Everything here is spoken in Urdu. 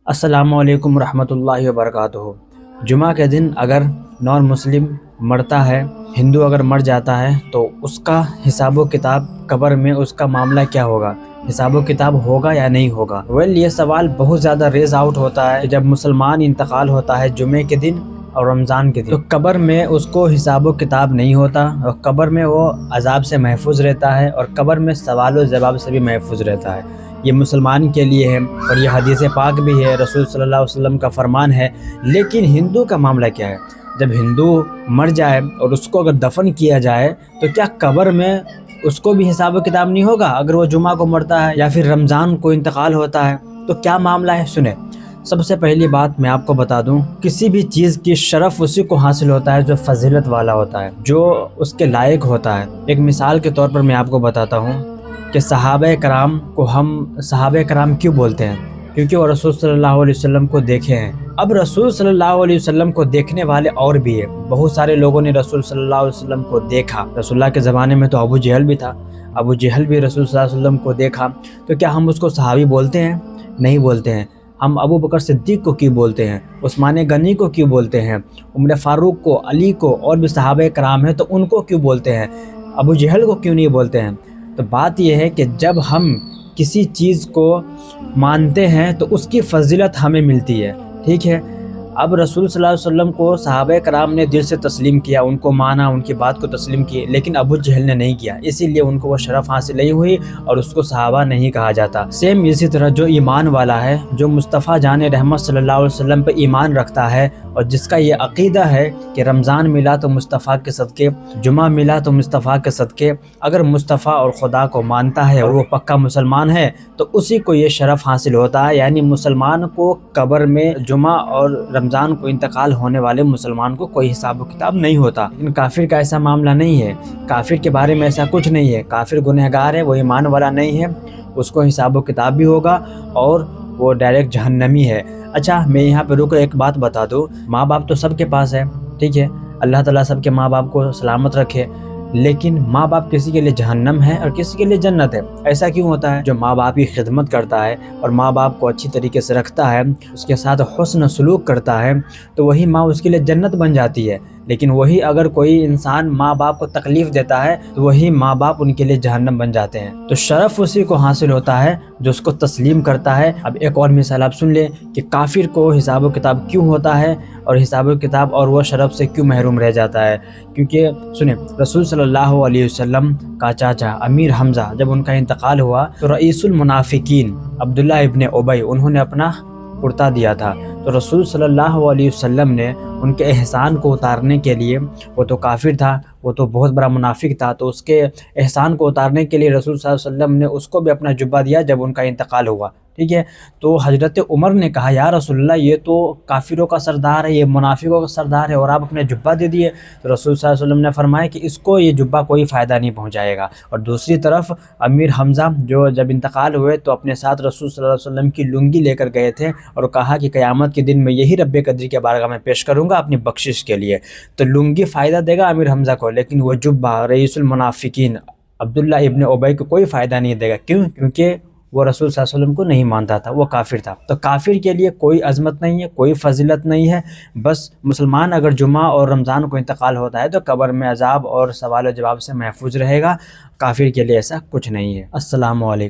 السلام علیکم ورحمۃ اللہ وبرکاتہ۔ جمعہ کے دن اگر نان مسلم مرتا ہے، ہندو اگر مر جاتا ہے تو اس کا حساب و کتاب قبر میں اس کا معاملہ کیا ہوگا؟ حساب و کتاب ہوگا یا نہیں ہوگا؟ یہ سوال بہت زیادہ ریز آؤٹ ہوتا ہے جب مسلمان انتقال ہوتا ہے جمعے کے دن اور رمضان کے دن، تو قبر میں اس کو حساب و کتاب نہیں ہوتا اور قبر میں وہ عذاب سے محفوظ رہتا ہے اور قبر میں سوال و جواب سے بھی محفوظ رہتا ہے۔ یہ مسلمان کے لیے ہے اور یہ حدیث پاک بھی ہے، رسول صلی اللہ علیہ وسلم کا فرمان ہے۔ لیکن ہندو کا معاملہ کیا ہے؟ جب ہندو مر جائے اور اس کو اگر دفن کیا جائے تو کیا قبر میں اس کو بھی حساب و کتاب نہیں ہوگا؟ اگر وہ جمعہ کو مرتا ہے یا پھر رمضان کو انتقال ہوتا ہے تو کیا معاملہ ہے؟ سنیں، سب سے پہلی بات میں آپ کو بتا دوں، کسی بھی چیز کی شرف اسی کو حاصل ہوتا ہے جو فضیلت والا ہوتا ہے، جو اس کے لائق ہوتا ہے۔ ایک مثال کے طور پر میں آپ کو بتاتا ہوں کہ صحابہ کرام کو ہم صحابہ کرام کیوں بولتے ہیں؟ کیونکہ وہ رسول صلی اللہ علیہ وسلم کو دیکھے ہیں۔ اب رسول صلی اللہ علیہ وسلم کو دیکھنے والے اور بھی ہیں، بہت سارے لوگوں نے رسول صلی اللہ علیہ وسلم کو دیکھا۔ رسول اللہ کے زمانے میں تو ابو جہل بھی تھا، ابو جہل بھی رسول صلی اللہ علیہ وسلم کو دیکھا، تو کیا ہم اس کو صحابی بولتے ہیں؟ نہیں بولتے ہیں۔ ہم ابو بکر صدیق کو کیوں بولتے ہیں؟ عثمان غنی کو کیوں بولتے ہیں؟ عمر فاروق کو، علی کو، اور بھی صحابہ کرام ہیں تو ان کو کیوں بولتے ہیں؟ ابو جہل کو کیوں نہیں بولتے ہیں؟ تو بات یہ ہے کہ جب ہم کسی چیز کو مانتے ہیں تو اس کی فضیلت ہمیں ملتی ہے، ٹھیک ہے؟ اب رسول صلی اللہ علیہ وسلم کو صحابہ کرام نے دل سے تسلیم کیا، ان کو مانا، ان کی بات کو تسلیم کی، لیکن ابو جہل نے نہیں کیا، اسی لیے ان کو وہ شرف حاصل نہیں ہوئی اور اس کو صحابہ نہیں کہا جاتا۔ سیم اسی طرح جو ایمان والا ہے، جو مصطفیٰ جان رحمت صلی اللہ علیہ وسلم پہ ایمان رکھتا ہے اور جس کا یہ عقیدہ ہے کہ رمضان ملا تو مصطفیٰ کے صدقے، جمعہ ملا تو مصطفیٰ کے صدقے، اگر مصطفیٰ اور خدا کو مانتا ہے اور وہ پکا مسلمان ہے تو اسی کو یہ شرف حاصل ہوتا ہے۔ یعنی مسلمان کو قبر میں، جمعہ اور رمضان کو انتقال ہونے والے مسلمان کو کوئی حساب و کتاب نہیں ہوتا۔ لیکن کافر کا ایسا معاملہ نہیں ہے، کافر کے بارے میں ایسا کچھ نہیں ہے۔ کافر گنہگار ہے، وہ ایمان والا نہیں ہے، اس کو حساب و کتاب بھی ہوگا اور وہ ڈائریکٹ جہنمی ہے۔ اچھا، میں یہاں پہ رک ایک بات بتا دوں، ماں باپ تو سب کے پاس ہے، ٹھیک ہے؟ اللہ تعالیٰ سب کے ماں باپ کو سلامت رکھے، لیکن ماں باپ کسی کے لیے جہنم ہے اور کسی کے لیے جنت ہے۔ ایسا کیوں ہوتا ہے؟ جو ماں باپ کی خدمت کرتا ہے اور ماں باپ کو اچھی طریقے سے رکھتا ہے، اس کے ساتھ حسن سلوک کرتا ہے، تو وہی ماں اس کے لیے جنت بن جاتی ہے۔ لیکن وہی اگر کوئی انسان ماں باپ کو تکلیف دیتا ہے تو وہی ماں باپ ان کے لیے جہنم بن جاتے ہیں۔ تو شرف اسی کو حاصل ہوتا ہے جو اس کو تسلیم کرتا ہے۔ اب ایک اور مثال آپ سن لیں کہ کافر کو حساب و کتاب کیوں ہوتا ہے اور حساب و کتاب اور وہ شرف سے کیوں محروم رہ جاتا ہے۔ کیونکہ سنیں، رسول صلی اللہ علیہ وسلم کا چاچا امیر حمزہ جب ان کا انتقال ہوا تو رئیس المنافقین عبداللہ ابن ابی انہوں نے اپنا کرتا دیا تھا، تو رسول صلی اللہ علیہ وسلم نے ان کے احسان کو اتارنے کے لیے، وہ تو کافر تھا، وہ تو بہت بڑا منافق تھا، تو اس کے احسان کو اتارنے کے لیے رسول صلی اللہ علیہ وسلم نے اس کو بھی اپنا جبہ دیا جب ان کا انتقال ہوا، ٹھیک ہے؟ تو حضرت عمر نے کہا، یا رسول اللہ، یہ تو کافروں کا سردار ہے، یہ منافقوں کا سردار ہے اور آپ اپنے جبہ دے دیے۔ تو رسول صلی اللہ علیہ وسلم نے فرمایا کہ اس کو یہ جبہ کوئی فائدہ نہیں پہنچائے گا۔ اور دوسری طرف امیر حمزہ جو جب انتقال ہوئے تو اپنے ساتھ رسول صلی اللہ علیہ وسلم کی لنگی لے کر گئے تھے اور کہا کہ قیامت کے دن میں یہی رب قدر کے بارگاہ میں پیش کروں گا اپنی بخشش کے لیے۔ تو لنگی فائدہ دے گا امیر حمزہ کو، لیکن وہ جبہ رئیس المنافقین عبداللہ ابن ابی کو کوئی فائدہ نہیں دے گا۔ کیوں؟ کیونکہ وہ رسول صلی اللہ علیہ وسلم کو نہیں مانتا تھا، وہ کافر تھا۔ تو کافر کے لیے کوئی عظمت نہیں ہے، کوئی فضیلت نہیں ہے۔ بس مسلمان اگر جمعہ اور رمضان کو انتقال ہوتا ہے تو قبر میں عذاب اور سوال و جواب سے محفوظ رہے گا۔ کافر کے لیے ایسا کچھ نہیں ہے۔ السلام علیکم۔